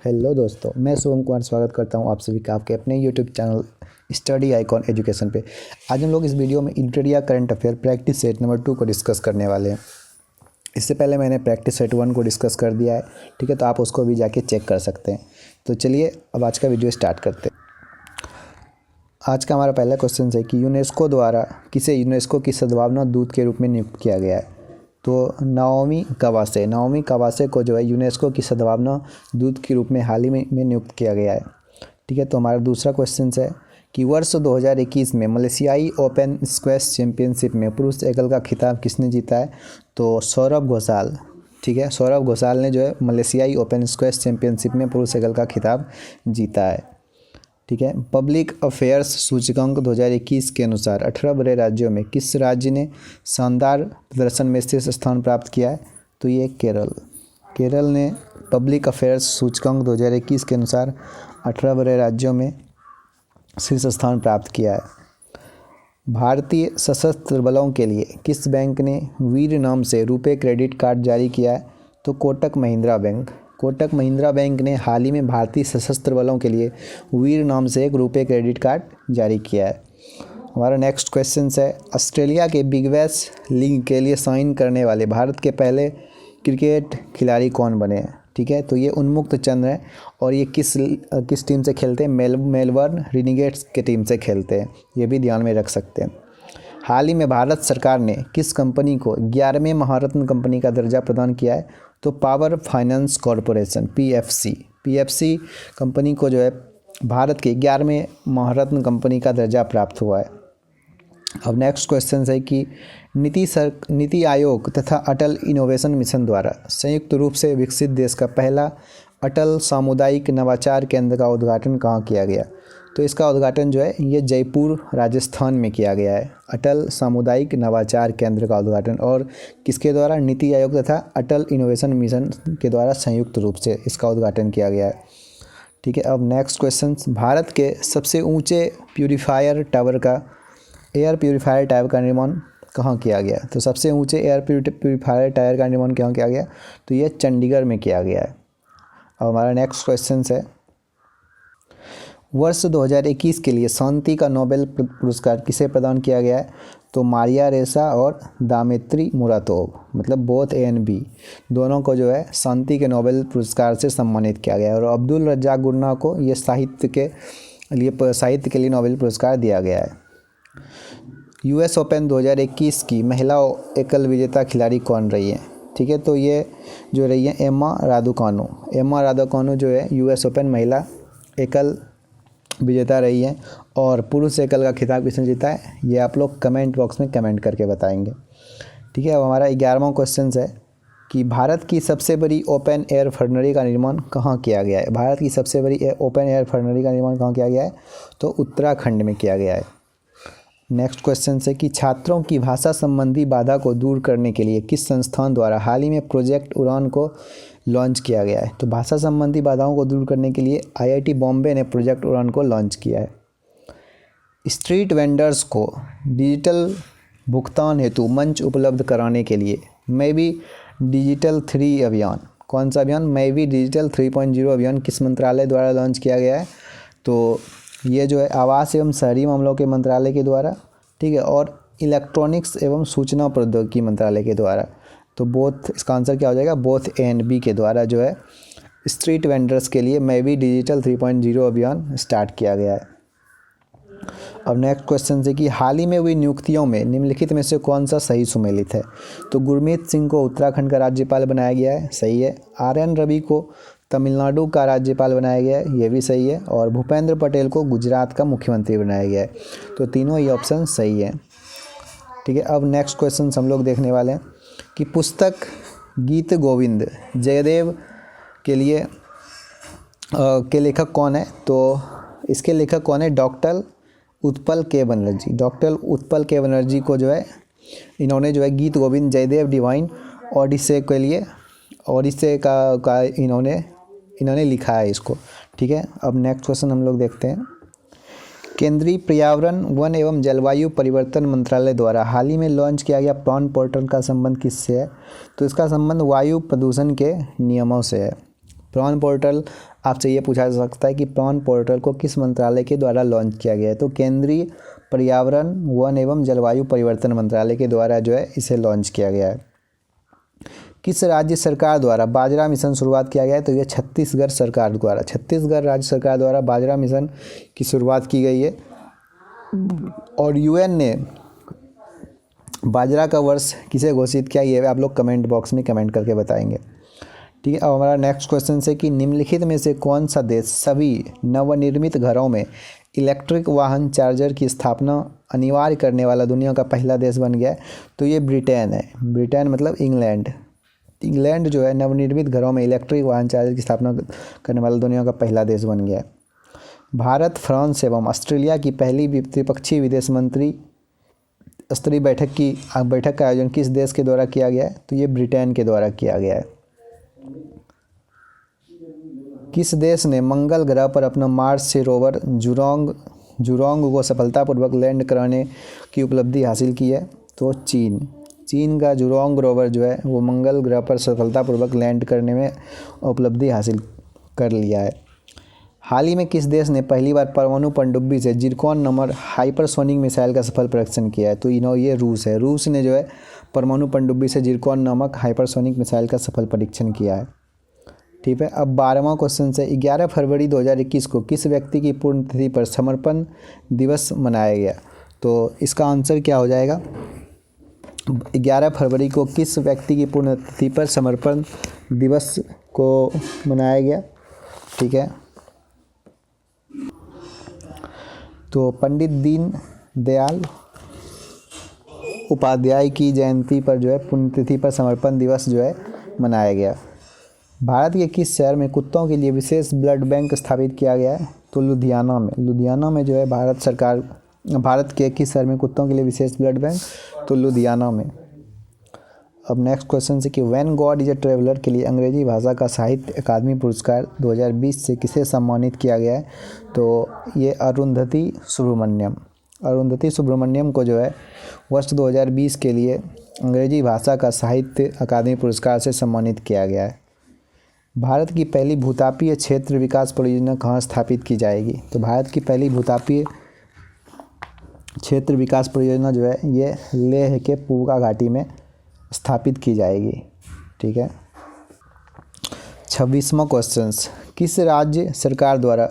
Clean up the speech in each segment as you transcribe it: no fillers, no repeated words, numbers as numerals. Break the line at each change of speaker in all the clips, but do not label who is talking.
Hello दोस्तों, मैं सोम कुमार स्वागत करता हूं आप सभी का आपके अपने YouTube channel study icon education पे। आज हम लोग इस वीडियो में inter current affair practice set number 2 को डिस्कस करने वाले हैं। इससे पहले मैंने प्रैक्टिस सेट 1 को डिस्कस कर दिया है, ठीक है, तो आप उसको भी जाके चेक कर सकते हैं। तो चलिए अब आज का वीडियो स्टार्ट करते हैं। आज का हमारा पहला क्वेश्चन है कि यूनेस्को द्वारा किसे यूनेस्को की सद्भावना दूत के रूप में नियुक्त किया गया है। तो नाओमी कावासे को जो है यूनेस्को की सद्भावना दूत के रूप में हाल ही में नियुक्त किया गया है, ठीक है। तो हमारा दूसरा क्वेश्चन है कि वर्ष 2021 में मलेशियाई ओपन स्क्वैश चैंपियनशिप में पुरुष एकल का खिताब किसने जीता है। तो सौरभ घोषाल, ठीक है, सौरभ घोषाल ने जो है मलेशियाई ओपन स्क्वैश चैंपियनशिप में पुरुष एकल का खिताब जीता है, ठीक है। पब्लिक अफेयर्स सूचकांक 2021 के अनुसार 18 बड़े राज्यों में किस राज्य ने शानदार प्रदर्शन में शीर्ष स्थान प्राप्त किया है। तो ये केरल ने पब्लिक अफेयर्स सूचकांक 2021 के अनुसार 18 बड़े राज्यों में शीर्ष स्थान प्राप्त किया है। भारतीय सशस्त्र बलों के लिए किस बैंक ने वीर नाम से रुपे क्रेडिट कार्ड जारी किया है। तो कोटक महिंद्रा बैंक ने हाल ही में भारतीय सशस्त्र बलों के लिए वीर नाम से एक रुपे क्रेडिट कार्ड जारी किया है। हमारा नेक्स्ट क्वेश्चन है ऑस्ट्रेलिया के बिग बैश लीग के लिए साइन करने वाले भारत के पहले क्रिकेट खिलाड़ी कौन बने हैं, ठीक है। तो ये उन्मुक्त चंद है और ये किस टीम से खेलते हैं, मेलबर्न रिनीगेट्स के टीम से खेलते हैं, ये भी ध्यान में रख सकते हैं। हाल ही में भारत सरकार ने किस कंपनी को 11वें महारत्न कंपनी का दर्जा प्रदान किया है। तो power finance corporation PFC company को जो है भारत के 11वें महारत्न कंपनी का दर्जा प्राप्त हुआ है। अब नेक्स्ट क्वेश्चन है कि नीति आयोग तथा अटल इनोवेशन मिशन द्वारा संयुक्त रूप से विकसित देश का पहला अटल सामुदायिक नवाचार केंद्र का उद्घाटन कहाँ किया गया। तो इसका उद्घाटन जो है ये जयपुर राजस्थान में किया गया है। अटल सामुदायिक नवाचार केंद्र का उद्घाटन और किसके द्वारा, नीति आयोग तथा अटल इनोवेशन मिशन के द्वारा संयुक्त रूप से इसका उद्घाटन किया गया है, ठीक है। अब नेक्स्ट क्वेश्चन, भारत के सबसे ऊंचे एयर प्यूरीफायर टावर का निर्माण कहाँ किया गया। तो सबसे ऊंचे एयर प्यूरीफायर टावर का निर्माण कहाँ किया गया। तो ये चंडीगढ़ में किया गया है। अब हमारा नेक्स्ट क्वेश्चन है वर्ष 2021 के लिए शांति का नोबेल पुरस्कार किसे प्रदान किया गया है। तो मारिया रेसा और दामित्री मुरातोव, मतलब बोथ ए एंड बी, दोनों को जो है शांति के नोबेल पुरस्कार से सम्मानित किया गया है। और अब्दुल रज्जाक गुरना को ये साहित्य के लिए नोबेल पुरस्कार दिया गया है। यूएस ओपन 2021 की महिला एकल विजेता खिलाड़ी कौन रही है, ठीक है। तो ये जो रही है एम्मा रादुकानु जो है यूएस ओपन महिला एकल विजेता रही है। और पुरुष एकल का खिताब किसने जीता है, ये आप लोग कमेंट बॉक्स में कमेंट करके बताएंगे, ठीक है। अब हमारा 11वां क्वेश्चन है कि भारत की सबसे बड़ी ओपन एयर फर्नरी का निर्माण कहाँ किया गया है। भारत की सबसे बड़ी ओपन एयर फर्नरी का निर्माण कहाँ किया गया है। तो उत्तराखंड में किया गया है। नेक्स्ट क्वेश्चन है कि छात्रों की भाषा संबंधी बाधा को दूर करने के लिए किस संस्थान द्वारा हाल ही में प्रोजेक्ट उड़ान को लॉन्च किया गया है। तो भाषा संबंधी बाधाओं को दूर करने के लिए आईआईटी बॉम्बे ने प्रोजेक्ट उड़ान को लॉन्च किया है। स्ट्रीट वेंडर्स को डिजिटल भुगतान हेतु मंच उपलब्ध कराने के लिए मैं भी डिजिटल 3 अभियान, कौन सा अभियान, मैं भी डिजिटल 3.0 अभियान किस मंत्रालय द्वारा लॉन्च किया गया है। तो ये जो है आवास एवं शहरी मामलों के मंत्रालय के द्वारा, ठीक है, और इलेक्ट्रॉनिक्स एवं सूचना प्रौद्योगिकी मंत्रालय के द्वारा। तो बोथ, इसका आंसर क्या हो जाएगा, बोथ ए एंड बी के द्वारा जो है स्ट्रीट वेंडर्स के लिए मैं भी डिजिटल 3.0 अभियान स्टार्ट किया गया है। अब नेक्स्ट क्वेश्चन है कि हाल ही में हुई नियुक्तियों में निम्नलिखित में से कौन सा सही सुमेलित है। तो गुरमीत सिंह को उत्तराखंड का राज्यपाल बनाया गया है, सही है। आर.एन. रवि को तमिलनाडु का राज्यपाल बनाया गया है, ये भी सही है। और भूपेंद्र पटेल को गुजरात का मुख्यमंत्री बनाया गया है। तो तीनों ही ऑप्शन सही है, ठीक है। अब नेक्स्ट क्वेश्चन हम लोग देखने वाले हैं कि पुस्तक गीत गोविंद जयदेव के लिए के लेखक कौन है। तो इसके लेखक कौन है, डॉक्टर उत्पल के बनर्जी को जो है इन्होंने जो है गीत गोविंद जयदेव डिवाइन ओडिसे के लिए ओडिसे का इन्होंने लिखा है इसको, ठीक है। अब नेक्स्ट क्वेश्चन हम लोग देखते हैं। केंद्रीय पर्यावरण वन एवं जलवायु परिवर्तन मंत्रालय द्वारा हाल ही में लॉन्च किया गया प्राण पोर्टल का संबंध किससे है। तो इसका संबंध वायु प्रदूषण के नियमों से है। प्रॉन पोर्टल आपसे ये पूछा जा सकता है कि प्रॉन पोर्टल को किस मंत्रालय के द्वारा लॉन्च किया गया है। तो केंद्रीय पर्यावरण, वन एवं जलवायु परिवर्तन मंत्रालय के द्वारा जो है इसे लॉन्च किया गया है। किस राज्य सरकार द्वारा बाजरा मिशन शुरुआत किया गया है। तो ये छत्तीसगढ़ सरकार द्वारा, छत्तीसगढ़ राज्य सरकार द्वारा बाजरा मिशन की शुरुआत की गई है। और यूएन ने बाजरा का वर्ष किसे घोषित किया, ये आप लोग कमेंट बॉक्स में कमेंट करके बताएंगे। ठीक है, अब हमारा नेक्स्ट क्वेश्चन है कि निम्नलिखित में से कौन सा देश सभी नवनिर्मित घरों में इलेक्ट्रिक वाहन चार्जर की स्थापना अनिवार्य करने वाला दुनिया का पहला देश बन गया है। तो ये ब्रिटेन है। ब्रिटेन मतलब इंग्लैंड। इंग्लैंड जो है नवनिर्मित घरों में इलेक्ट्रिक वाहन चार्जर की स्थापना करने वाला दुनिया का पहला देश बन गया है। भारत, फ्रांस एवं ऑस्ट्रेलिया की पहली त्रिपक्षीय विदेश मंत्री स्तरीय बैठक का आयोजन किस देश के द्वारा किया गया है। तो ये ब्रिटेन के द्वारा किया गया है। किस देश ने मंगल ग्रह पर अपना मार्स से रोवर जुरोंग को सफलतापूर्वक लैंड कराने की उपलब्धि हासिल की है। तो चीन का जुरोंग रोवर जो है वो मंगल ग्रह पर सफलतापूर्वक लैंड करने में उपलब्धि हासिल कर लिया है। हाल ही में किस देश ने पहली बार परमाणु पनडुब्बी से जिरकॉन नंबर हाइपरसोनिक मिसाइल का सफल परीक्षण किया है। तो ये रूस है। रूस ने जो है परमाणु पनडुब्बी से जिरकॉन नामक हाइपरसोनिक मिसाइल का सफल परीक्षण किया है। ठीक है, अब 12वां क्वेश्चन से 11 फरवरी 2021 को किस व्यक्ति की पुण्यतिथि पर समर्पण दिवस मनाया गया। तो इसका आंसर क्या हो जाएगा, 11 फरवरी को किस व्यक्ति की पुण्यतिथि पर समर्पण दिवस को मनाया गया। ठीक है, तो पंडित दीन दयाल उपाध्याय की जयंती पर जो है पुण्यतिथि पर समर्पण दिवस जो है मनाया गया। भारत के किस शहर में कुत्तों के लिए विशेष ब्लड बैंक स्थापित किया गया है। तो लुधियाना में जो है भारत के किस शहर में कुत्तों के लिए विशेष ब्लड बैंक। तो लुधियाना में। अब नेक्स्ट क्वेश्चन है कि when God is a traveller के लिए अंग्रेजी भाषा का साहित्य अकादमी पुरस्कार 2020 से किसे सम्मानित किया गया है। तो ये अरुंधति सुब्रमण्यम को जो है वर्ष 2020 के लिए अंग्रेजी भाषा का साहित्य अकादमी पुरस्कार से सम्मानित किया गया है। भारत की पहली भूतापीय क्षेत्र विकास परियोजना कहाँ स्थापित की जाएगी। तो भारत की पहली भूतापीय क्षेत्र विकास परियोजना जो है ये लेह के पूर्वा घाटी में स्थापित की जाएगी। ठीक है, 26वां क्वेश्चन, किस राज्य सरकार द्वारा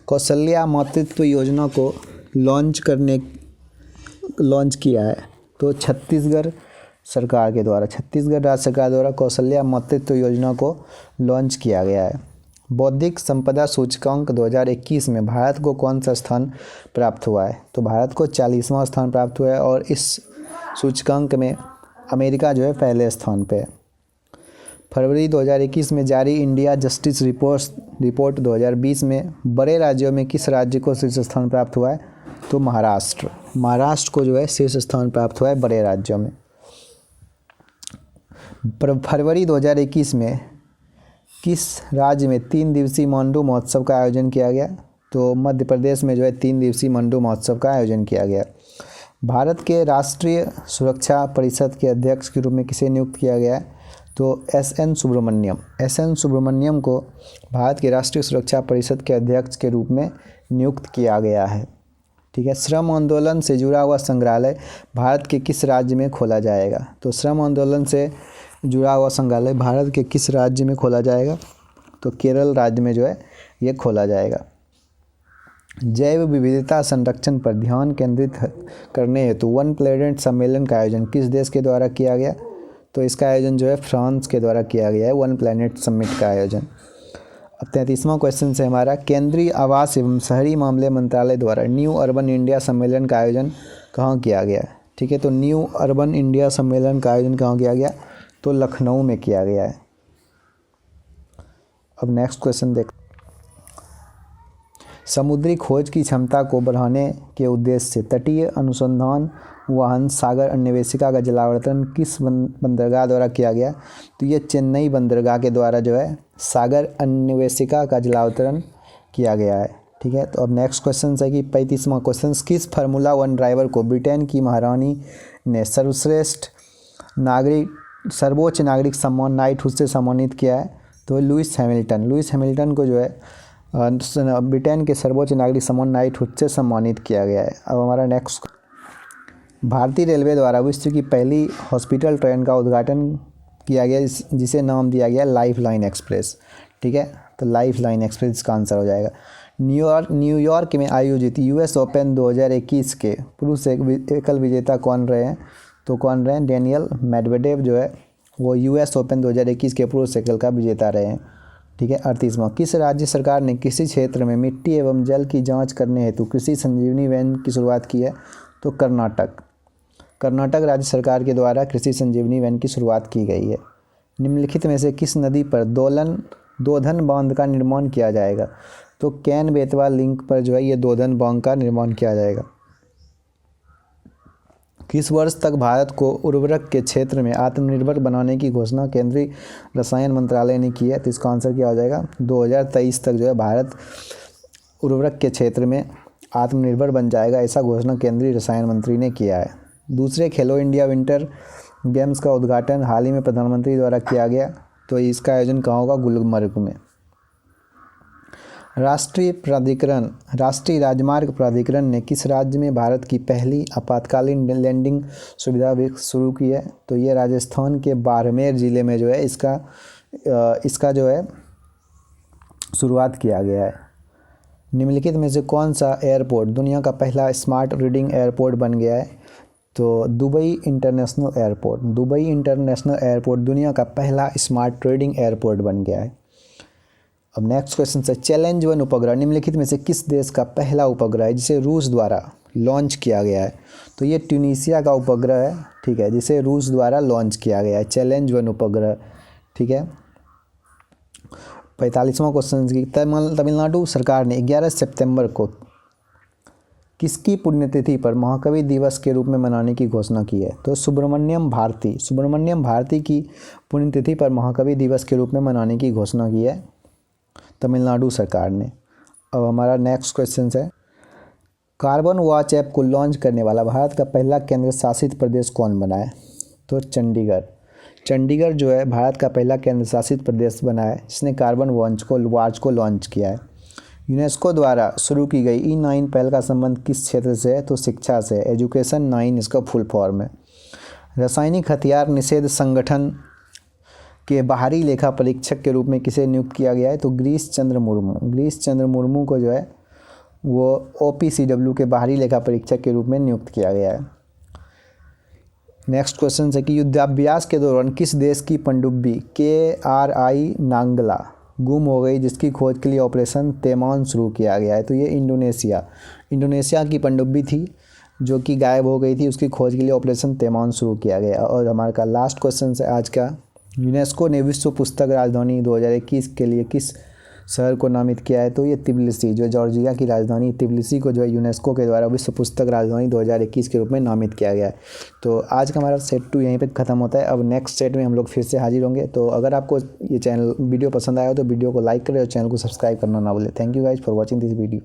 कौशल्या मातृत्व योजना को लॉन्च किया है। तो छत्तीसगढ़ राज्य सरकार द्वारा कौशल्या मातृत्व योजना को लॉन्च किया गया है। बौद्धिक संपदा सूचकांक 2021 में भारत को कौन सा स्थान प्राप्त हुआ है। तो भारत को 40वां स्थान प्राप्त हुआ है और इस सूचकांक में अमेरिका जो है पहले स्थान पे है। फरवरी 2021 में जारी इंडिया जस्टिस रिपोर्ट 2020 में बड़े राज्यों में किस राज्य को शीर्ष स्थान प्राप्त हुआ है। तो महाराष्ट्र को जो है शीर्ष स्थान प्राप्त हुआ है बड़े राज्यों में। फरवरी 2021 में किस राज्य में 3 दिवसीय मांडू महोत्सव का आयोजन किया गया। तो मध्य प्रदेश में जो है 3 दिवसीय मांडू महोत्सव का आयोजन किया गया। भारत के राष्ट्रीय सुरक्षा परिषद के अध्यक्ष के रूप में किसे नियुक्त किया गया है। तो एस.एन. सुब्रमण्यम को भारत के राष्ट्रीय सुरक्षा परिषद के अध्यक्ष के रूप में नियुक्त किया गया है। ठीक है, श्रम आंदोलन से जुड़ा हुआ संग्रहालय भारत के किस राज्य में खोला जाएगा। तो श्रम आंदोलन से जुड़ा हुआ संग्रहालय भारत के किस राज्य में खोला जाएगा। तो केरल राज्य में जो है ये खोला जाएगा। जैव विविधता संरक्षण पर ध्यान केंद्रित करने हेतु वन प्लैनेट सम्मेलन का आयोजन किस देश के द्वारा किया गया। तो इसका आयोजन जो है फ्रांस के द्वारा किया गया है, वन प्लैनेट समिट का आयोजन। अब 33वां क्वेश्चन है हमारा, केंद्रीय आवास एवं शहरी मामले मंत्रालय द्वारा न्यू अर्बन इंडिया सम्मेलन का आयोजन कहाँ किया गया। ठीक है, तो न्यू अर्बन इंडिया सम्मेलन का आयोजन कहाँ किया गया। तो लखनऊ में किया गया है। अब नेक्स्ट क्वेश्चन देख, समुद्री खोज की क्षमता को बढ़ाने के उद्देश्य से तटीय अनुसंधान वाहन सागर अन्वेषिका का जलावर्तन किस बंदरगाह द्वारा किया गया। तो ये चेन्नई बंदरगाह के द्वारा जो है सागर अन्वेषिका का जलावर्तन किया गया है। ठीक है, तो अब नेक्स्ट क्वेश्चन है कि 35वां क्वेश्चन, किस फार्मूला 1 ड्राइवर को ब्रिटेन की महारानी ने सर्वोच्च नागरिक सम्मान नाइटहुड से सम्मानित किया है। तो लुइस हैमिल्टन को जो है ब्रिटेन के सर्वोच्च नागरिक सम्मान नाइटहुड से सम्मानित किया गया है। अब हमारा नेक्स्ट, भारतीय रेलवे द्वारा विश्व की पहली हॉस्पिटल ट्रेन का उद्घाटन किया गया जिसे नाम दिया गया लाइफ लाइन एक्सप्रेस। ठीक है, तो लाइफ लाइन एक्सप्रेस का आंसर हो जाएगा। न्यूयॉर्क में आयोजित यूएस ओपन 2021 के पुरुष एकल विजेता कौन रहे हैं? तो कौन रहे हैं? डेनियल मेडवेडेव जो है वो यूएस ओपन 2021 के पुरुष एकल का विजेता रहे हैं। ठीक है, 38वां, किस राज्य सरकार ने कृषि क्षेत्र में मिट्टी एवं जल की जांच करने हेतु कृषि संजीवनी वैन की शुरुआत की है? तो कर्नाटक राज्य सरकार के द्वारा कृषि संजीवनी वैन की शुरुआत की गई है। निम्नलिखित में से किस नदी पर दोधन बांध का निर्माण किया जाएगा? तो कैन बेतवा लिंक पर जो है ये दोधन बांध का निर्माण किया जाएगा। किस वर्ष तक भारत को उर्वरक के क्षेत्र में आत्मनिर्भर बनाने की घोषणा केंद्रीय रसायन मंत्रालय ने की है? तो इसका आंसर क्या हो जाएगा? 2023 तक जो है भारत उर्वरक के क्षेत्र में आत्मनिर्भर बन जाएगा, ऐसा घोषणा केंद्रीय रसायन मंत्री ने किया है। दूसरे खेलो इंडिया विंटर गेम्स का उद्घाटन हाल ही में प्रधानमंत्री द्वारा किया गया, तो इसका आयोजन कहाँ होगा? गुलमर्ग में। राष्ट्रीय राजमार्ग प्राधिकरण ने किस राज्य में भारत की पहली आपातकालीन लैंडिंग सुविधा शुरू की है? तो ये राजस्थान के बाड़मेर ज़िले में जो है इसका जो है शुरुआत किया गया है। निम्नलिखित में से कौन सा एयरपोर्ट दुनिया का पहला स्मार्ट रीडिंग एयरपोर्ट बन गया है? तो दुबई इंटरनेशनल एयरपोर्ट दुनिया का पहला स्मार्ट रीडिंग एयरपोर्ट बन गया है। अब नेक्स्ट क्वेश्चन है, चैलेंज 1 उपग्रह निम्नलिखित में से किस देश का पहला उपग्रह है जिसे रूस द्वारा लॉन्च किया गया है? तो ये ट्यूनीशिया का उपग्रह है। ठीक है, जिसे रूस द्वारा लॉन्च किया गया है, चैलेंज 1 उपग्रह। ठीक है, 45वां क्वेश्चन, तमिलनाडु सरकार ने 11 सितंबर को किसकी पुण्यतिथि पर महाकवि दिवस के रूप में मनाने की घोषणा की है? तो सुब्रमण्यम भारती की पुण्यतिथि पर महाकवि दिवस के रूप में मनाने की घोषणा की है तमिलनाडु सरकार ने। अब हमारा नेक्स्ट क्वेश्चन है, कार्बन वॉच ऐप को लॉन्च करने वाला भारत का पहला केंद्र शासित प्रदेश कौन बना है? तो चंडीगढ़ जो है भारत का पहला केंद्र शासित प्रदेश बना है जिसने कार्बन वॉच को लॉन्च किया है। यूनेस्को द्वारा शुरू की गई E9 पहल का संबंध किस क्षेत्र से है? तो शिक्षा से, एजुकेशन 9 इसका फुल फॉर्म है। रासायनिक हथियार निषेध संगठन के बाहरी लेखा परीक्षक के रूप में किसे नियुक्त किया गया है? तो गिरीश चंद्र मुर्मू को जो है वो OPCW के बाहरी लेखा परीक्षक के रूप में नियुक्त किया गया है। नेक्स्ट क्वेश्चन है कि युद्धाभ्यास के दौरान किस देश की पनडुब्बी KRI नांगला गुम हो गई जिसकी खोज के लिए ऑपरेशन तैमान शुरू किया गया है? तो ये इंडोनेशिया की पनडुब्बी थी जो कि गायब हो गई थी, उसकी खोज के लिए ऑपरेशन तैमान शुरू किया गया। और हमारे का लास्ट क्वेश्चन है आज का, यूनेस्को ने विश्व पुस्तक राजधानी 2021 के लिए किस शहर को नामित किया है? तो ये तिब्लिसी, जो जॉर्जिया की राजधानी तिब्लिसी को जो है यूनेस्को के द्वारा विश्व पुस्तक राजधानी 2021 के रूप में नामित किया गया है। तो आज का हमारा सेट 2 यहीं पे ख़त्म होता है। अब नेक्स्ट सेट में हम लोग फिर से हाजिर होंगे। तो अगर आपको ये वीडियो पसंद आया हो तो वीडियो को लाइक करें और चैनल को सब्सक्राइब करना ना भूलें। Thank you guys for watching this video.